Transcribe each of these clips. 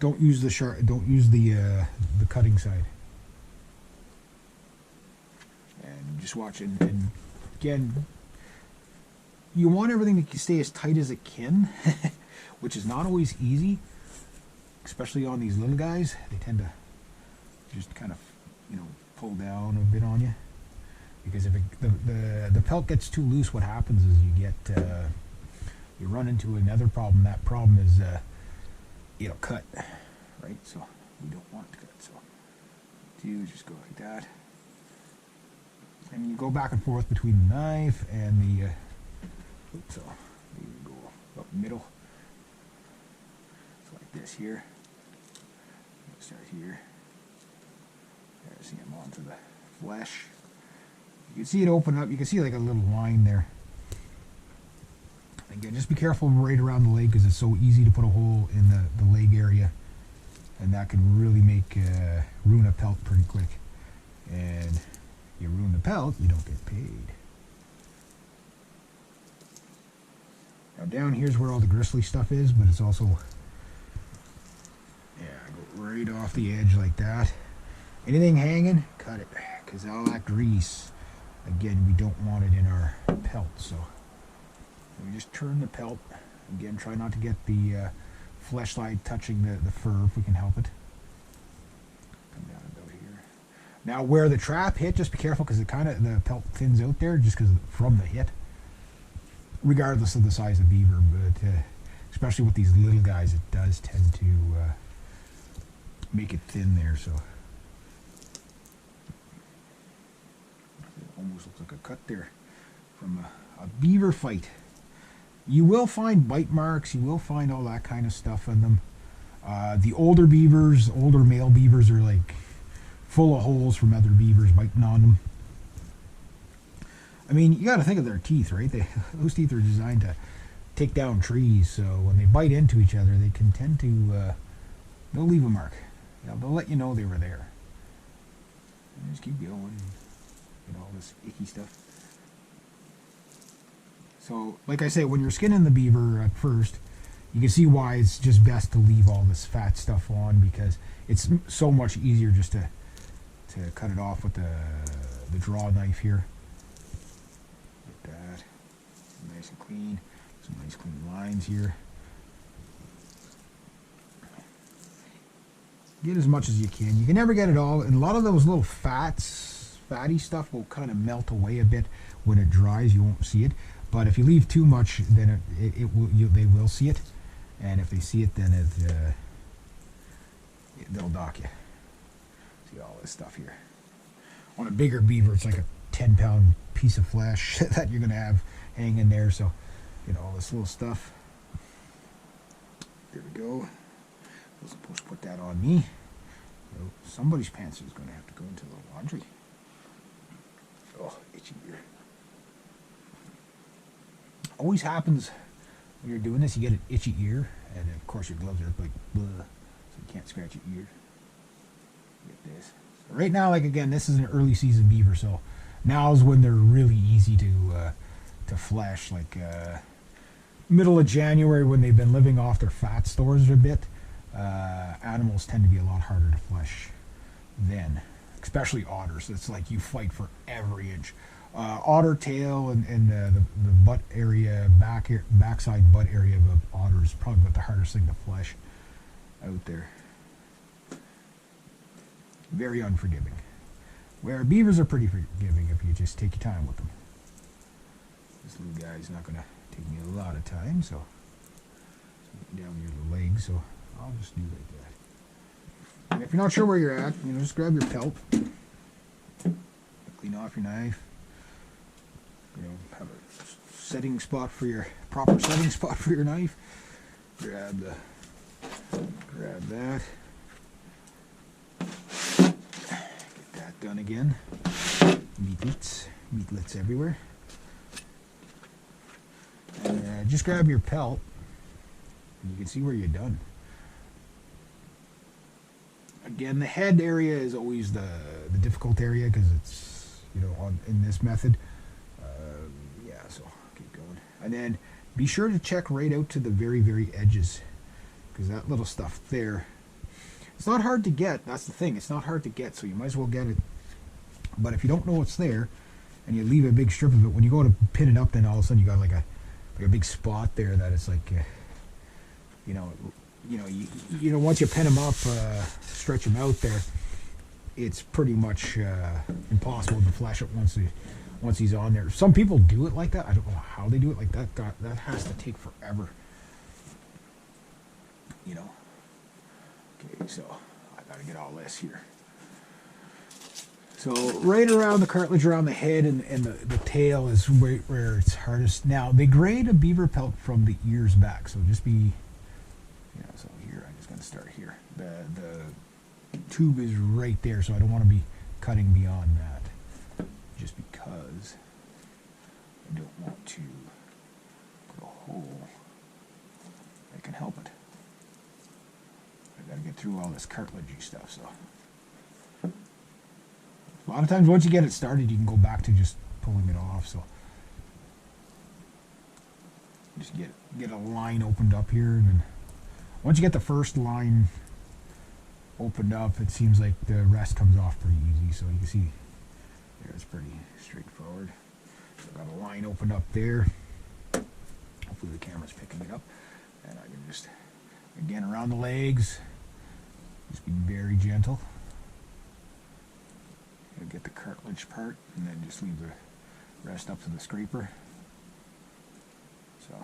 don't use the sharp. Don't use the cutting side. And just watch it. And again, you want everything to stay as tight as it can, which is not always easy, especially on these little guys. They tend to just kind of, pull down a bit on you. Because if the pelt gets too loose, what happens is you run into another problem. That problem is it'll cut, right? So we don't want to cut. So you just go like that, and you go back and forth between the knife and the. So you go up middle. So like this here. Start here. There's him onto the flesh. You can see it open up. You can see like a little line there. Again, just be careful right around the leg because it's so easy to put a hole in the leg area, and that can really make ruin a pelt pretty quick. And you ruin the pelt, you don't get paid. Now down here's where all the gristly stuff is, but it's also go right off the edge like that. Anything hanging, cut it, because all that grease. Again, we don't want it in our pelt, so we just turn the pelt. Again, try not to get the flesh side touching the fur if we can help it. Come down about here. Now, where the trap hit, just be careful because the pelt thins out there just because from the hit, regardless of the size of beaver. But especially with these little guys, it does tend to make it thin there. So. Almost looks like a cut there from a beaver fight. You will find bite marks, you will find all that kind of stuff in them. The older beavers, older male beavers are like full of holes from other beavers biting on them. I mean, you got to think of their teeth, right? Those teeth are designed to take down trees, so when they bite into each other, they can tend to, they'll leave a mark. They'll let you know they were there. And just keep going. All this icky stuff. So, like I say, when you're skinning the beaver at first, you can see why it's just best to leave all this fat stuff on because it's so much easier just to cut it off with the draw knife here. Like that. Nice and clean. Some nice clean lines here. Get as much as you can. You can never get it all, and a lot of those little fatty stuff will kind of melt away a bit when it dries. You won't see it, but if you leave too much, then they will see it, and if they see it, then they'll dock you. See all this stuff here. On a bigger beaver, it's like a 10-pound piece of flesh that you're gonna have hanging there. So, all this little stuff. There we go. I was supposed to put that on me. So somebody's pants is gonna have to go into the laundry. Oh, itchy ear. Always happens when you're doing this, you get an itchy ear, and of course your gloves are like, bleh, so you can't scratch your ear. Get this. So right now, like again, this is an early season beaver, so now is when they're really easy to flesh. Like middle of January, when they've been living off their fat stores a bit, animals tend to be a lot harder to flesh then. Especially otters. It's like you fight for every inch. Otter tail and the butt area, backside butt area of otter is probably about the hardest thing to flesh out there. Very unforgiving. Where beavers are pretty forgiving if you just take your time with them. This little guy's not going to take me a lot of time, so down near the leg, so I'll just do like that. And if you're not sure where you're at, just grab your pelt, clean off your knife, have a setting spot for your proper setting spot for your knife. Grab that. Get that done again. Meatlets everywhere. And just grab your pelt, and you can see where you're done. Again, the head area is always the difficult area because it's, in this method. So keep going. And then be sure to check right out to the very, very edges because that little stuff there It's not hard to get. That's the thing. It's not hard to get, so you might as well get it. But if you don't know it's there, and you leave a big strip of it, when you go to pin it up, then all of a sudden you got like a big spot there that it's like, you know, once you pin them up, stretch them out there, it's pretty much impossible to flash it once he's on there. Some people do it like that. I don't know how they do it like that. That has to take forever. You know. Okay, so I got to get all this here. So right around the cartilage, around the head and the tail is where it's hardest. Now, they grade a beaver pelt from the ears back, so just be, so here, I'm just going to start here. The tube is right there, so I don't want to be cutting beyond that, just because I don't want to put a hole that can help it. I've got to get through all this cartilagey stuff, so. A lot of times, once you get it started, you can go back to just pulling it off. So just get a line opened up here, and then once you get the first line opened up, it seems like the rest comes off pretty easy. So you can see there, it's pretty straightforward. So I've got a line opened up there. Hopefully the camera's picking it up, and I can just again around the legs, just be very gentle. Get the cartilage part, and then just leave the rest up to the scraper. So,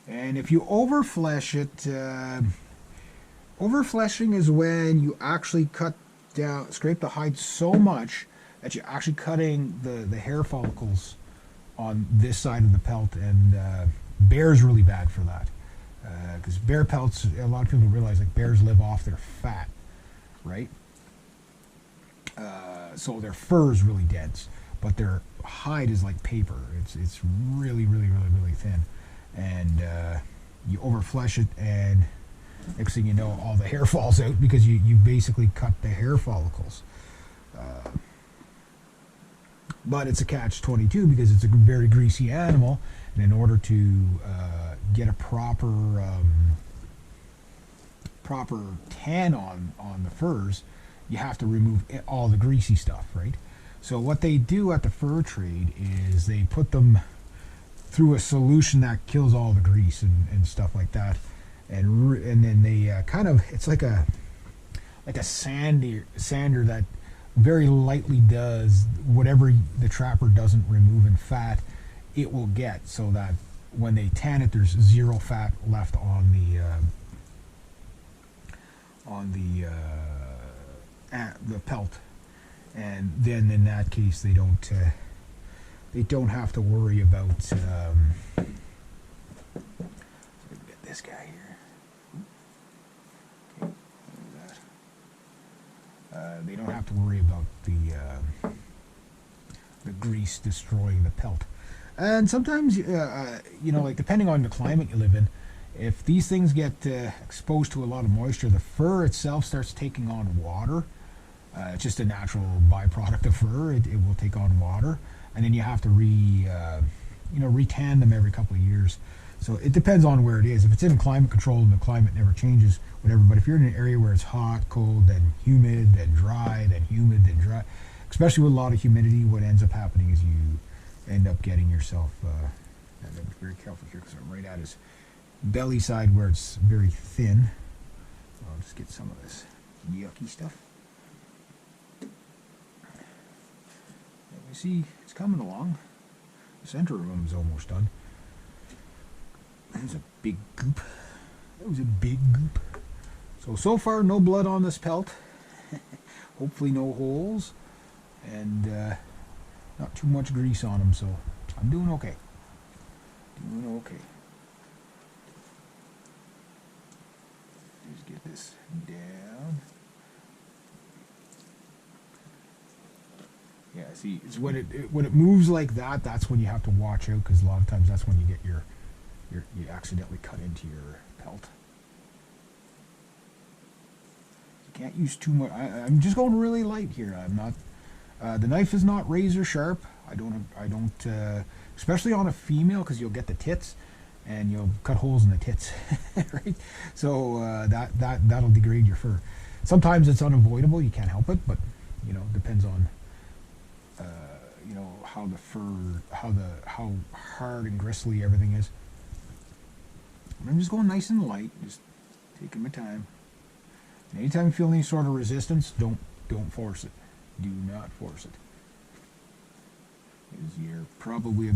and if you overflesh it, overfleshing is when you actually cut down, scrape the hide so much that you're actually cutting the hair follicles on this side of the pelt, and bear's really bad for that, because bear pelts, a lot of people realize like bears live off their fat, right? So their fur is really dense, but their hide is like paper. It's really, really, really, really thin, and you overflesh it, and next thing you know, all the hair falls out because you basically cut the hair follicles. But it's a catch-22 because it's a very greasy animal, and in order to get a proper tan on the furs, you have to remove all the greasy stuff, right? So what they do at the fur trade is they put them through a solution that kills all the grease and stuff like that, and then they kind of, it's like a sander that very lightly does whatever the trapper doesn't remove in fat, it will get, so that when they tan it, there's zero fat left on the pelt, and then in that case they don't have to worry about so get this guy here. Okay, that. They don't have to worry about the grease destroying the pelt. And sometimes like depending on the climate you live in, if these things get exposed to a lot of moisture, the fur itself starts taking on water. It's just a natural byproduct of fur. It will take on water, and then you have to re-tan them every couple of years. So it depends on where it is. If it's in climate control and the climate never changes, whatever. But if you're in an area where it's hot, cold, then humid, then dry, then humid, then dry, especially with a lot of humidity, what ends up happening is you end up getting yourself. I'm be very careful here because I'm right at his belly side where it's very thin. I'll just get some of this yucky stuff. You see, it's coming along. The center of him is almost done. There's a big goop. That was a big goop. So far, no blood on this pelt. Hopefully no holes. And not too much grease on him, so I'm doing okay. Doing okay. Just get this down. Yeah, see, it's when it moves like that, that's when you have to watch out, because a lot of times that's when you get you accidentally cut into your pelt. You can't use too much. I'm just going really light here. I'm not. The knife is not razor sharp. I don't. Especially on a female, because you'll get the tits, and you'll cut holes in the tits, right? So that'll degrade your fur. Sometimes it's unavoidable; you can't help it, but you know, depends on you know, how the fur, how hard and gristly everything is. I'm just going nice and light, just taking my time. And anytime you feel any sort of resistance, don't force it. Do not force it. Because you're probably